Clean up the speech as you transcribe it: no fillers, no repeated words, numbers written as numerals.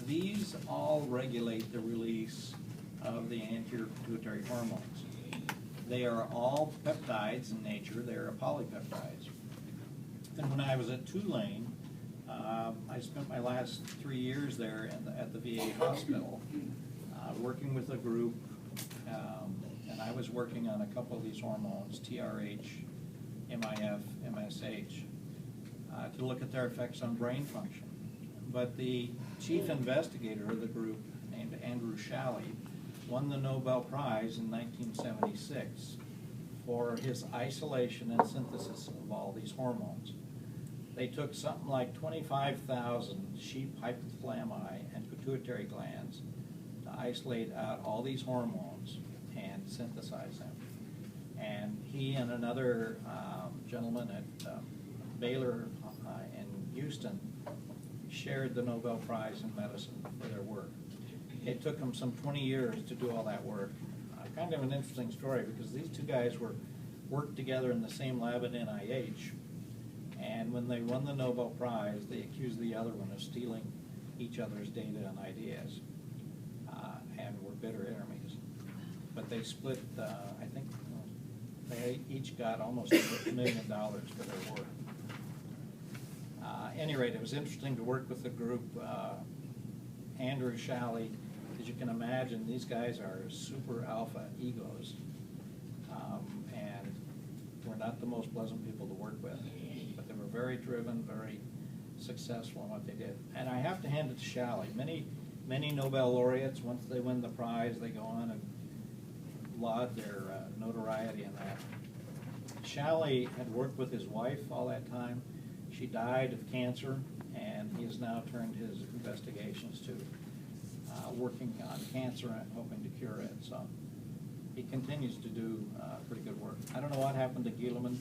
These all regulate the release of the anterior pituitary hormones. They are all peptides in nature. They're polypeptides. And when I was at Tulane, I spent my last 3 years there at the VA hospital, working with a group, and I was working on a couple of these hormones, TRH, MIF, MSH, to look at their effects on brain function. But the chief investigator of the group, named Andrew Shalley, won the Nobel Prize in 1976 for his isolation and synthesis of all these hormones. They took something like 25,000 sheep hypothalami and pituitary glands to isolate out all these hormones and synthesize them. And he and another gentleman at Baylor in Houston shared the Nobel Prize in medicine for their work. It took them some 20 years to do all that work. Kind of an interesting story, because these two guys worked together in the same lab at NIH, and when they won the Nobel Prize, they accused the other one of stealing each other's data and ideas, and were bitter enemies. But they split, I think, they each got almost $1 million for their work. At any rate, it was interesting to work with the group. Andrew Shalley, as you can imagine, these guys are super alpha egos, and were not the most pleasant people to work with, but they were very driven, very successful in what they did. And I have to hand it to Shalley. Many Nobel laureates, once they win the prize, they go on and laud their notoriety in that. Shalley had worked with his wife all that time. She died of cancer, and he has now turned his investigations to working on cancer and hoping to cure it. So he continues to do pretty good work. I don't know what happened to Gieleman.